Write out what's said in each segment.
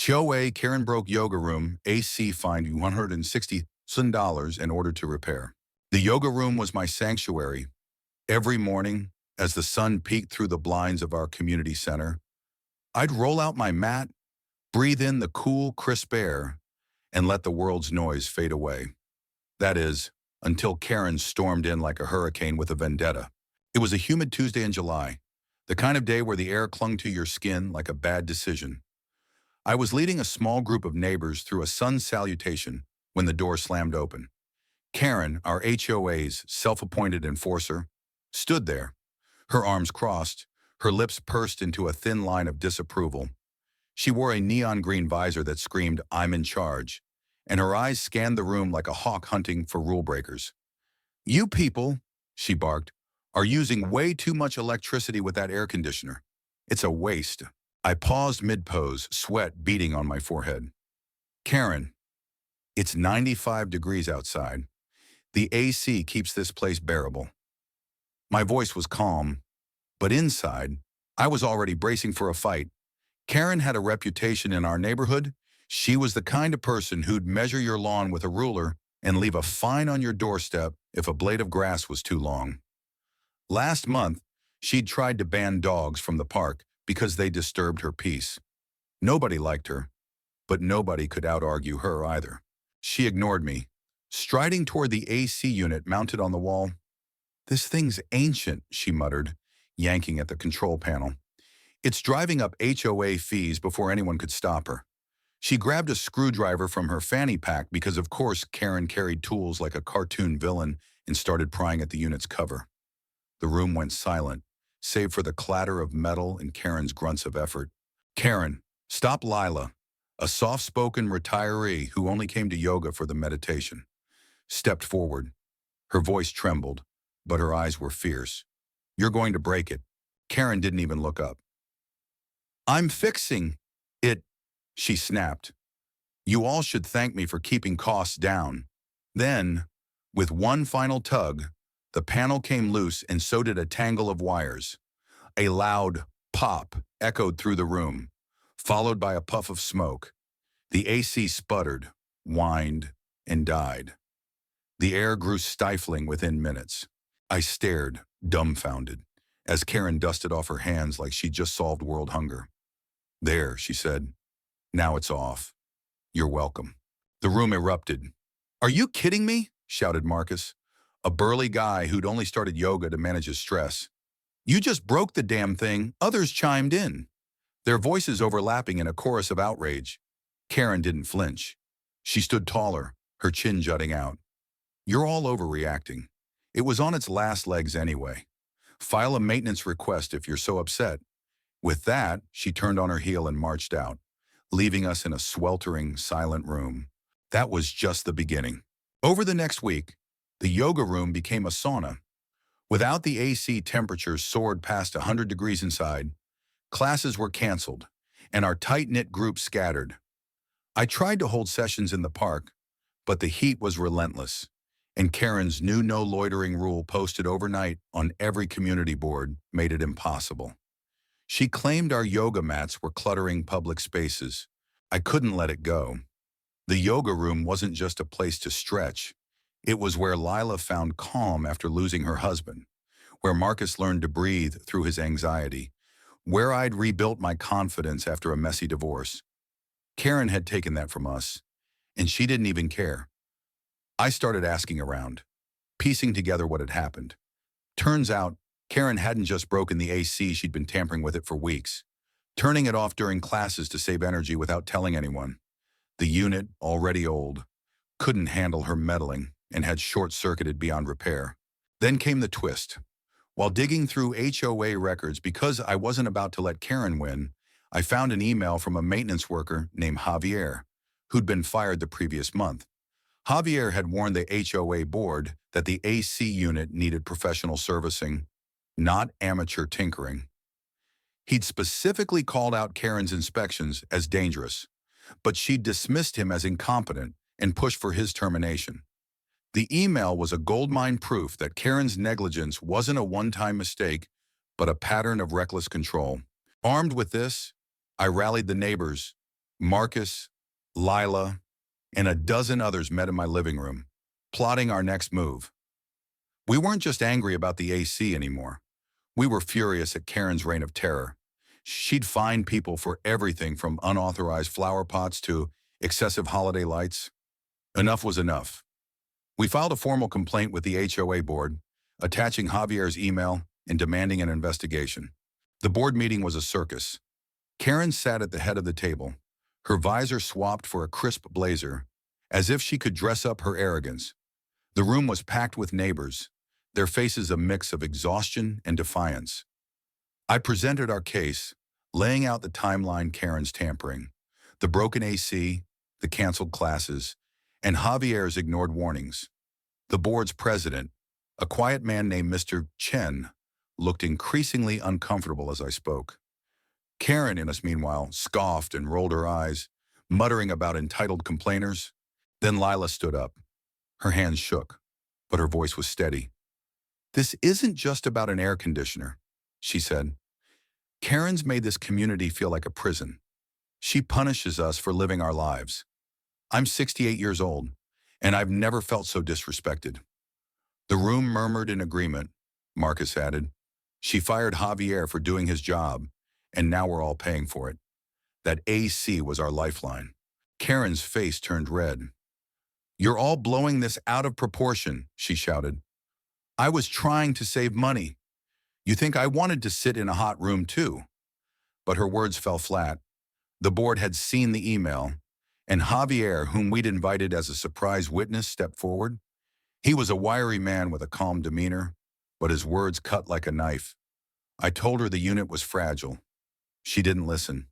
HOA Karen broke yoga room, AC fined $160 in order to repair. The yoga room was my sanctuary. Every morning, as the sun peeked through the blinds of our community center, I'd roll out my mat, breathe in the cool, crisp air, and let the world's noise fade away. That is, until Karen stormed in like a hurricane with a vendetta. It was a humid Tuesday in July, the kind of day where the air clung to your skin like a bad decision. I was leading a small group of neighbors through a sun salutation when the door slammed open. Karen, our HOA's self-appointed enforcer, stood there, her arms crossed, her lips pursed into a thin line of disapproval. She wore a neon green visor that screamed, "I'm in charge," and her eyes scanned the room like a hawk hunting for rule breakers. "You people," she barked, "are using way too much electricity with that air conditioner. It's a waste." I paused mid-pose, sweat beading on my forehead. "Karen, it's 95 degrees outside. The AC keeps this place bearable." My voice was calm, but inside, I was already bracing for a fight. Karen had a reputation in our neighborhood. She was the kind of person who'd measure your lawn with a ruler and leave a fine on your doorstep if a blade of grass was too long. Last month, she'd tried to ban dogs from the park because they disturbed her peace. Nobody liked her, but nobody could out-argue her either. She ignored me, striding toward the AC unit mounted on the wall. "This thing's ancient," she muttered, yanking at the control panel. "It's driving up HOA fees before anyone could stop her." She grabbed a screwdriver from her fanny pack because, of course, Karen carried tools like a cartoon villain and started prying at the unit's cover. The room went silent, save for the clatter of metal and Karen's grunts of effort. "Karen, stop Lila," a soft-spoken retiree who only came to yoga for the meditation, stepped forward. Her voice trembled, but her eyes were fierce. "You're going to break it." Karen didn't even look up. "I'm fixing it," she snapped. "You all should thank me for keeping costs down." Then, with one final tug, the panel came loose and so did a tangle of wires. A loud pop echoed through the room, followed by a puff of smoke. The AC sputtered, whined, and died. The air grew stifling within minutes. I stared, dumbfounded, as Karen dusted off her hands like she'd just solved world hunger. "There," she said. "Now it's off. You're welcome." The room erupted. "Are you kidding me?" shouted Marcus, a burly guy who'd only started yoga to manage his stress. "You just broke the damn thing." Others chimed in, their voices overlapping in a chorus of outrage. Karen didn't flinch. She stood taller, her chin jutting out. "You're all overreacting. It was on its last legs anyway. File a maintenance request if you're so upset." With that, she turned on her heel and marched out, leaving us in a sweltering, silent room. That was just the beginning. Over the next week, the yoga room became a sauna. Without the AC, temperatures soared past 100 degrees inside. Classes were canceled, and our tight-knit group scattered. I tried to hold sessions in the park, but the heat was relentless, and Karen's new no loitering rule posted overnight on every community board made it impossible. She claimed our yoga mats were cluttering public spaces. I couldn't let it go. The yoga room wasn't just a place to stretch. It was where Lila found calm after losing her husband, where Marcus learned to breathe through his anxiety, where I'd rebuilt my confidence after a messy divorce. Karen had taken that from us, and she didn't even care. I started asking around, piecing together what had happened. Turns out, Karen hadn't just broken the AC, she'd been tampering with it for weeks, turning it off during classes to save energy without telling anyone. The unit, already old, couldn't handle her meddling and had short-circuited beyond repair. Then came the twist. While digging through HOA records because I wasn't about to let Karen win, I found an email from a maintenance worker named Javier, who'd been fired the previous month. Javier had warned the HOA board that the AC unit needed professional servicing, not amateur tinkering. He'd specifically called out Karen's inspections as dangerous, but she'd dismissed him as incompetent and pushed for his termination. The email was a goldmine proof that Karen's negligence wasn't a one-time mistake, but a pattern of reckless control. Armed with this, I rallied the neighbors, Marcus, Lila, and a dozen others met in my living room, plotting our next move. We weren't just angry about the AC anymore. We were furious at Karen's reign of terror. She'd fine people for everything from unauthorized flower pots to excessive holiday lights. Enough was enough. We filed a formal complaint with the HOA board, attaching Javier's email and demanding an investigation. The board meeting was a circus. Karen sat at the head of the table, her visor swapped for a crisp blazer, as if she could dress up her arrogance. The room was packed with neighbors, their faces a mix of exhaustion and defiance. I presented our case, laying out the timeline Karen's tampering, the broken AC, the canceled classes, and Javier's ignored warnings. The board's president, a quiet man named Mr. Chen, looked increasingly uncomfortable as I spoke. Karen, in us meanwhile, scoffed and rolled her eyes, muttering about entitled complainers. Then Lila stood up. Her hands shook, but her voice was steady. "This isn't just about an air conditioner," she said. "Karen's made this community feel like a prison. She punishes us for living our lives. I'm 68 years old, and I've never felt so disrespected." The room murmured in agreement. Marcus added, "She fired Javier for doing his job, and now we're all paying for it. That AC was our lifeline." Karen's face turned red. "You're all blowing this out of proportion," she shouted. "I was trying to save money. You think I wanted to sit in a hot room too?" But her words fell flat. The board had seen the email, and Javier, whom we'd invited as a surprise witness, stepped forward. He was a wiry man with a calm demeanor, but his words cut like a knife. I told her the unit was fragile. She didn't listen.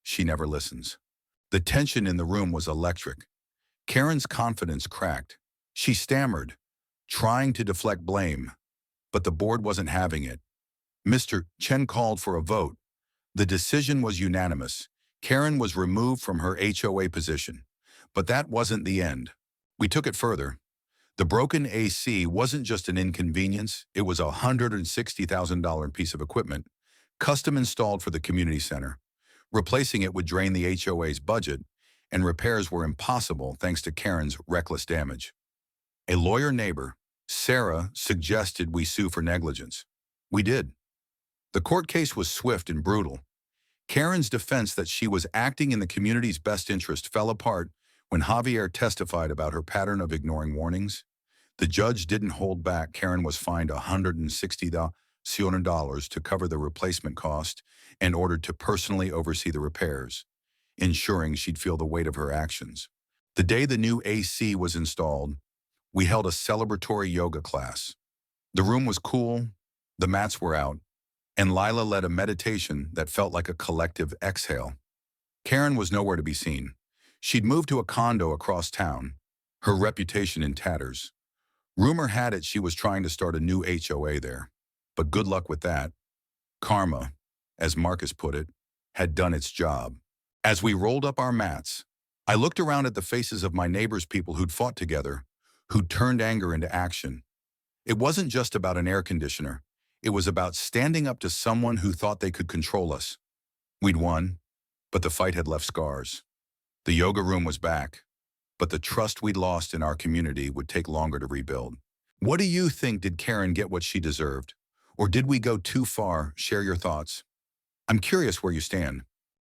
She never listens. The tension in the room was electric. Karen's confidence cracked. She stammered, trying to deflect blame, but the board wasn't having it. Mr. Chen called for a vote. The decision was unanimous. Karen was removed from her HOA position. But that wasn't the end. We took it further. The broken AC wasn't just an inconvenience, it was a $160,000 piece of equipment, custom installed for the community center. Replacing it would drain the HOA's budget, and repairs were impossible thanks to Karen's reckless damage. A lawyer neighbor, Sarah, suggested we sue for negligence. We did. The court case was swift and brutal. Karen's defense that she was acting in the community's best interest fell apart when Javier testified about her pattern of ignoring warnings. The judge didn't hold back. Karen was fined $160,000 to cover the replacement cost and ordered to personally oversee the repairs, ensuring she'd feel the weight of her actions. The day the new AC was installed, we held a celebratory yoga class. The room was cool, the mats were out, and Lila led a meditation that felt like a collective exhale. Karen was nowhere to be seen. She'd moved to a condo across town, her reputation in tatters. Rumor had it she was trying to start a new HOA there. But good luck with that. Karma, as Marcus put it, had done its job. As we rolled up our mats, I looked around at the faces of my neighbors, people who'd fought together, who'd turned anger into action. It wasn't just about an air conditioner. It was about standing up to someone who thought they could control us. We'd won, but the fight had left scars. The yoga room was back, but the trust we'd lost in our community would take longer to rebuild. What do you think? Did Karen get what she deserved? Or did we go too far? Share your thoughts. I'm curious where you stand.